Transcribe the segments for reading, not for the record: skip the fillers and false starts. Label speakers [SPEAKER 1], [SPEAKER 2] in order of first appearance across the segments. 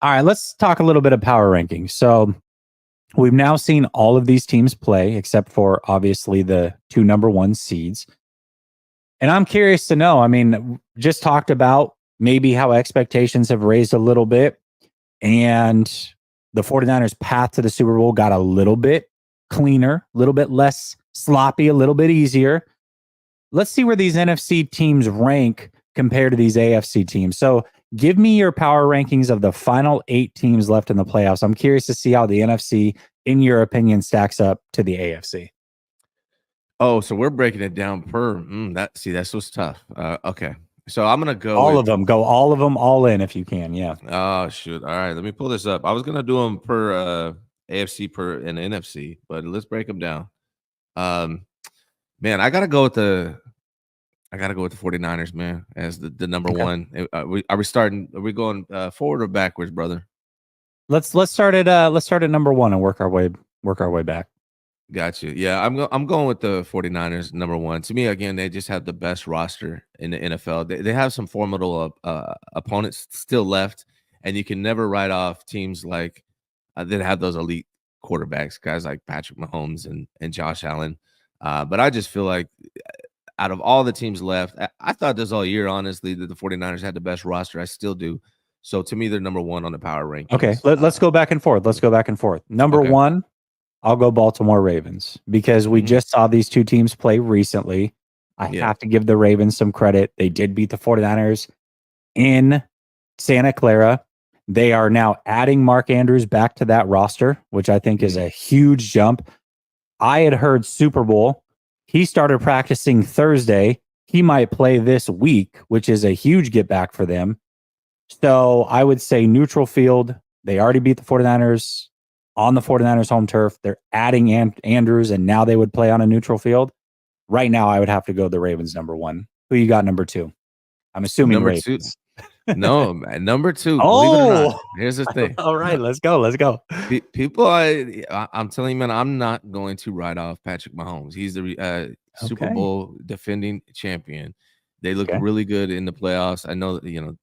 [SPEAKER 1] All right, let's talk a little bit of power rankings. So we've now seen all of these teams play, except for obviously the two number one seeds. And I'm curious to know, I mean, just talked about maybe how expectations have raised a little bit, and the 49ers' path to the Super Bowl got a little bit cleaner, a little bit less sloppy, a little bit easier. Let's see where these NFC teams rank compared to these AFC teams. So give me your power rankings of the final 8 teams left in the playoffs. I'm curious to see how the NFC, in your opinion, stacks up to the AFC.
[SPEAKER 2] Oh, so we're breaking it down per that's what's tough. Okay. So I'm gonna go
[SPEAKER 1] All
[SPEAKER 2] with
[SPEAKER 1] of them. Go all of them, all in if you can. Yeah.
[SPEAKER 2] oh shoot. All right, let me pull this up. I was gonna do them per AFC per and NFC, but let's break them down. Um man, I gotta go with the 49ers, man, as the number
[SPEAKER 1] Okay.
[SPEAKER 2] one. Are we starting? Are we going forward or backwards, brother?
[SPEAKER 1] Let's start at number one and work our way back.
[SPEAKER 2] Got you. Yeah, I'm going with the 49ers number one. To me, again, they just have the best roster in the NFL. They have some formidable opponents still left, and you can never write off teams like that have those elite quarterbacks, guys like Patrick Mahomes and Josh Allen. But I just feel like out of all the teams left, I thought this all year, honestly, that the 49ers had the best roster. I still do. So to me, they're number one on the power
[SPEAKER 1] Okay.
[SPEAKER 2] rankings.
[SPEAKER 1] Let's go back and forth. Let's go back and forth. Number
[SPEAKER 2] Okay.
[SPEAKER 1] one, I'll go Baltimore Ravens because we
[SPEAKER 2] Mhm.
[SPEAKER 1] just saw these two teams play recently. I
[SPEAKER 2] Yeah.
[SPEAKER 1] have to give the Ravens some credit. They did beat the 49ers in Santa Clara. They are now adding Mark Andrews back to that roster, which I think is
[SPEAKER 2] Mhm.
[SPEAKER 1] a huge jump. I had heard Super Bowl. He started practicing Thursday. He might play this week, which is a huge get back for them. So I would say neutral field. They already beat the 49ers on the 49ers home turf. They're adding Andrews, and now they would play on a neutral field. Right now, I would have to go the Ravens number one. Who you got number two? I'm assuming
[SPEAKER 2] Number two.
[SPEAKER 1] Ravens.
[SPEAKER 2] No, man, number two, believe it or not,
[SPEAKER 1] Oh,
[SPEAKER 2] here's the thing.
[SPEAKER 1] all right. Let's go. Let's go.
[SPEAKER 2] People, I'm telling you, man, I'm not going to write off Patrick Mahomes. He's the Super
[SPEAKER 1] Okay.
[SPEAKER 2] Bowl defending champion. They looked
[SPEAKER 1] Okay.
[SPEAKER 2] really good in the playoffs. I know that,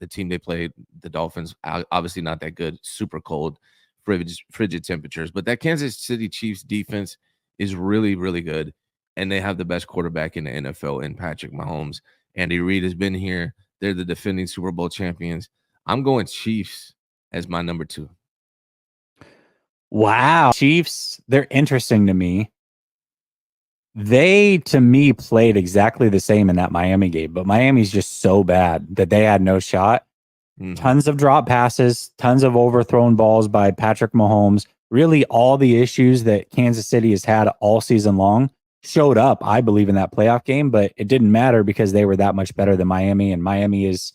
[SPEAKER 2] the team they played, the Dolphins, obviously not that good, super cold, frigid temperatures. But that Kansas City Chiefs defense is really, really good. And they have the best quarterback in the NFL in Patrick Mahomes. Andy Reid has been here. They're the defending Super Bowl champions. I'm going Chiefs as my number two.
[SPEAKER 1] Wow. Chiefs, they're interesting to me. They, to me, played exactly the same in that Miami game, but Miami's just so bad that they had no shot.
[SPEAKER 2] Mhm.
[SPEAKER 1] Tons of drop passes, tons of overthrown balls by Patrick Mahomes. Really, all the issues that Kansas City has had all season long showed up, I believe, in that playoff game, but it didn't matter because they were that much better than Miami, and Miami's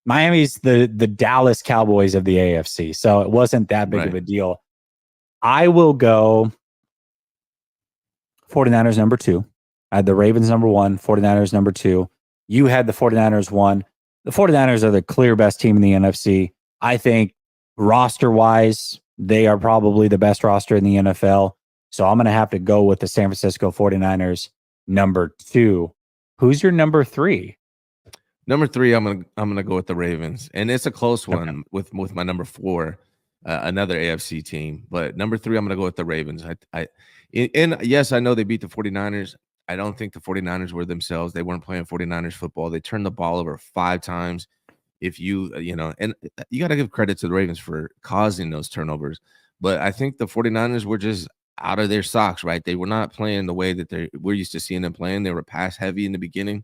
[SPEAKER 1] the Dallas Cowboys of the AFC. So it wasn't that big of
[SPEAKER 2] Right.
[SPEAKER 1] a deal. I will go 49ers number two. I had the Ravens number one, 49ers number two. You had the 49ers one. The 49ers are the clear best team in the NFC. I think roster wise, they are probably the best roster in the NFL. So I'm going to have to go with the San Francisco 49ers number two. Who's your number three?
[SPEAKER 2] Number three, I'm gonna go with the Ravens, and it's a close
[SPEAKER 1] Okay.
[SPEAKER 2] one with my number four, another AFC team. But number three, I'm gonna go with the Ravens. And yes, I know they beat the 49ers. I don't think the 49ers were themselves. They weren't playing 49ers football. They turned the ball over 5 times. If you, and you got to give credit to the Ravens for causing those turnovers. But I think the 49ers were just out of their socks, right? They were not playing the way that we're used to seeing them playing. They were pass heavy in the beginning.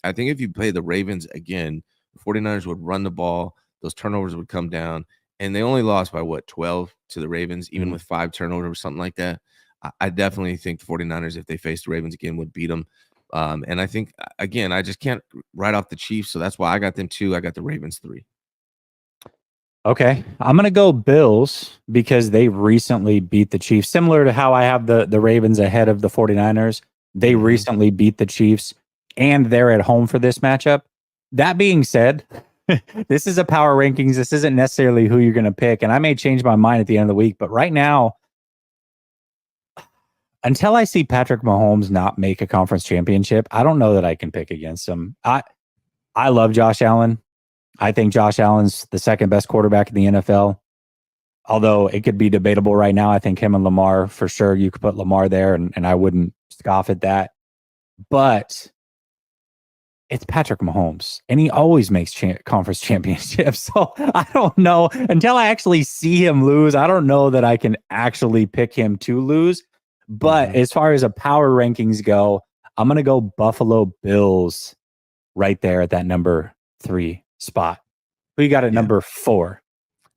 [SPEAKER 2] I think if you play the Ravens again, the 49ers would run the ball, those turnovers would come down, and they only lost by what, 12 to the Ravens, even
[SPEAKER 1] Mhm.
[SPEAKER 2] with 5 turnovers or something like that. I definitely think the 49ers, if they faced the Ravens again, would beat them. And I think, again, I just can't write off the Chiefs, so that's why I got them two. I got the Ravens three.
[SPEAKER 1] Okay. I'm going to go Bills because they recently beat the Chiefs. Similar to how I have the Ravens ahead of the 49ers. They
[SPEAKER 2] Mhm.
[SPEAKER 1] recently beat the Chiefs and they're at home for this matchup. That being said, this is a power rankings. This isn't necessarily who you're going to pick. And I may change my mind at the end of the week. But right now, until I see Patrick Mahomes not make a conference championship, I don't know that I can pick against him. I love Josh Allen. I think Josh Allen's the second best quarterback in the NFL. Although it could be debatable right now. I think him and Lamar, for sure, you could put Lamar there, and I wouldn't scoff at that. But it's Patrick Mahomes, and he always makes conference championships. So I don't know until I actually see him lose. I don't know that I can actually pick him to lose. But as far as a power rankings go, I'm going to go Buffalo Bills right there at that number 3 spot. Who you got at number 4?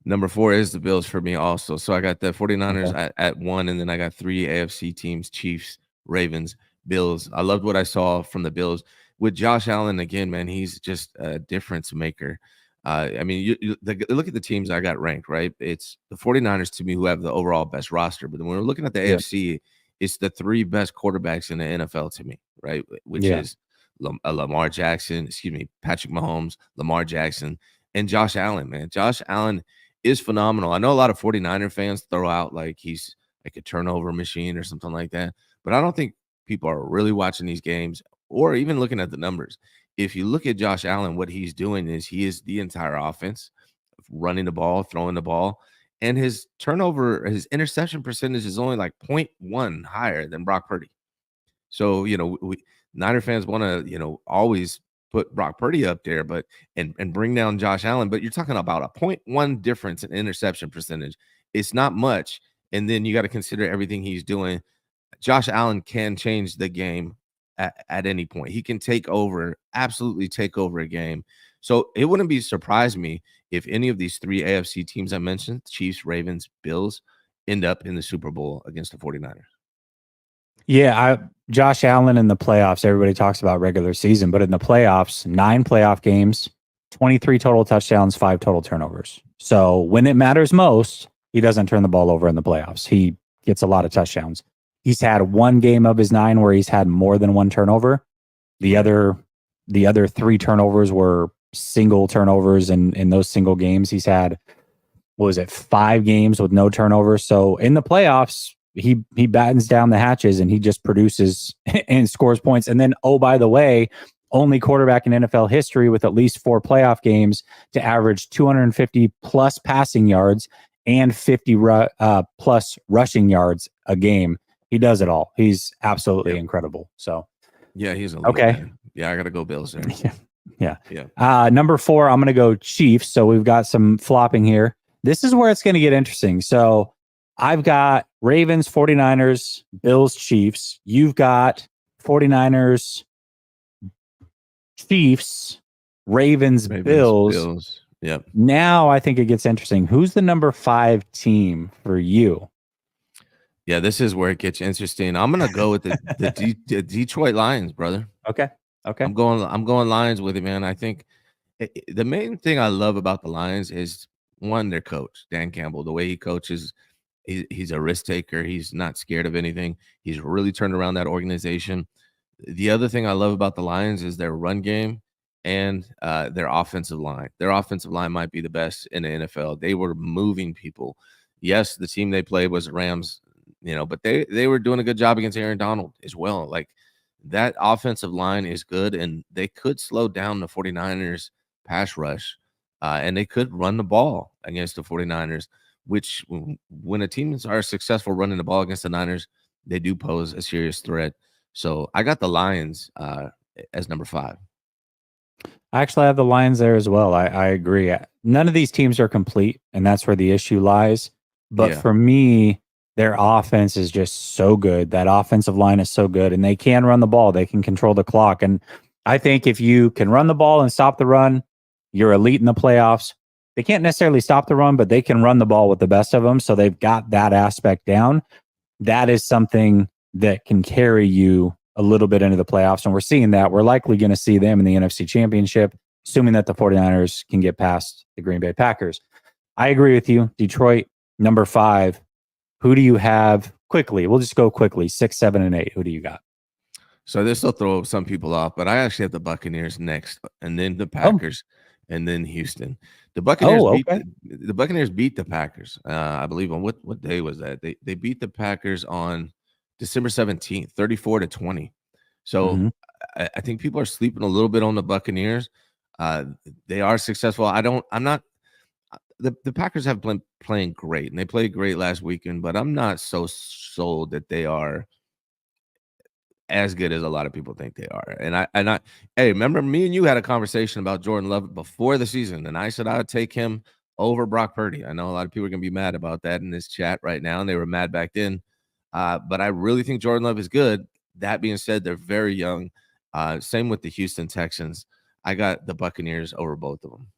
[SPEAKER 2] Number 4 is the Bills for me also. So I got the 49ers at 1, and then I got 3 AFC teams, Chiefs, Ravens, Bills. I loved what I saw from the Bills. With Josh Allen, again, man, he's just a difference maker. I mean, look at the teams I got ranked, right? It's the 49ers to me who have the overall best roster. But when we're looking at the AFC, it's the 3 best quarterbacks in the NFL to me, right? Which is Lamar Jackson, Patrick Mahomes, Lamar Jackson, and Josh Allen, man. Josh Allen is phenomenal. I know a lot of 49er fans throw out like he's like a turnover machine or something like that, but I don't think people are really watching these games or even looking at the numbers. If you look at Josh Allen, what he's doing is he is the entire offense, running the ball, throwing the ball, and his interception percentage is only like 0.1 higher than Brock Purdy. So, Niner fans want to, always put Brock Purdy up there, but and bring down Josh Allen. But you're talking about a 0.1 difference in interception percentage. It's not much. And then you got to consider everything he's doing. Josh Allen can change the game at any point. He can absolutely take over a game. So it wouldn't be surprise me if any of these 3 AFC teams I mentioned, Chiefs, Ravens, Bills, end up in the Super Bowl against the 49ers.
[SPEAKER 1] Yeah, Josh Allen in the playoffs, everybody talks about regular season, but in the playoffs, 9 playoff games, 23 total touchdowns, 5 total turnovers. So when it matters most, he doesn't turn the ball over in the playoffs. He gets a lot of touchdowns. He's had 1 game of his 9 where he's had more than 1 turnover. The other 3 turnovers were single turnovers, and in those single games, he's had, 5 games with no turnovers. So in the playoffs, he battens down the hatches and he just produces and scores points. And then, oh, by the way, only quarterback in NFL history with at least 4 playoff games to average 250 plus passing yards and 50 plus rushing yards a game. He does it all. He's absolutely incredible. So,
[SPEAKER 2] yeah, he's a okay. Man. Yeah, I got to go Bills there.
[SPEAKER 1] Yeah. Number 4, I'm going to go Chiefs. So we've got some flopping here. This is where it's going to get interesting. So I've got Ravens, 49ers, Bills, Chiefs. You've got 49ers, Chiefs, Ravens, Bills.
[SPEAKER 2] Yep.
[SPEAKER 1] Now I think it gets interesting. Who's the number 5 team for you?
[SPEAKER 2] Yeah, this is where it gets interesting. I'm gonna go with the Detroit Lions, brother.
[SPEAKER 1] Okay.
[SPEAKER 2] I'm going Lions with it, man. I think the main thing I love about the Lions is, one, their coach, Dan Campbell. The way he coaches, he's a risk taker. He's not scared of anything. He's really turned around that organization. The other thing I love about the Lions is their run game and their offensive line. Their offensive line might be the best in the NFL. They were moving people. Yes, the team they played was the Rams, but they were doing a good job against Aaron Donald as well. Like, that offensive line is good, and they could slow down the 49ers pass rush, and they could run the ball against the 49ers, which when a team are successful running the ball against the Niners, they do pose a serious threat. So I got the Lions as number 5.
[SPEAKER 1] I actually have the Lions there as well. I agree. None of these teams are complete, and that's where the issue lies. But for me, their offense is just so good. That offensive line is so good, and they can run the ball. They can control the clock. And I think if you can run the ball and stop the run, you're elite in the playoffs. They can't necessarily stop the run, but they can run the ball with the best of them. So they've got that aspect down. That is something that can carry you a little bit into the playoffs. And we're seeing that. We're likely going to see them in the NFC Championship, assuming that the 49ers can get past the Green Bay Packers. I agree with you. Detroit, number 5. Who do you have quickly? We'll just go quickly. 6, 7, and 8. Who do you got?
[SPEAKER 2] So this will throw some people off, but I actually have the Buccaneers next, and then the Packers, and then Houston. The Buccaneers beat the Packers. I believe on what day was that? They beat the Packers on December 17th, 34-20. So I think people are sleeping a little bit on the Buccaneers. They are successful. I'm not. The Packers have been playing great, and they played great last weekend. But I'm not so sold that they are as good as a lot of people think they are. And I hey, remember me and you had a conversation about Jordan Love before the season, and I said I would take him over Brock Purdy. I know a lot of people are gonna be mad about that in this chat right now, and they were mad back then. But I really think Jordan Love is good. That being said, they're very young. Same with the Houston Texans. I got the Buccaneers over both of them.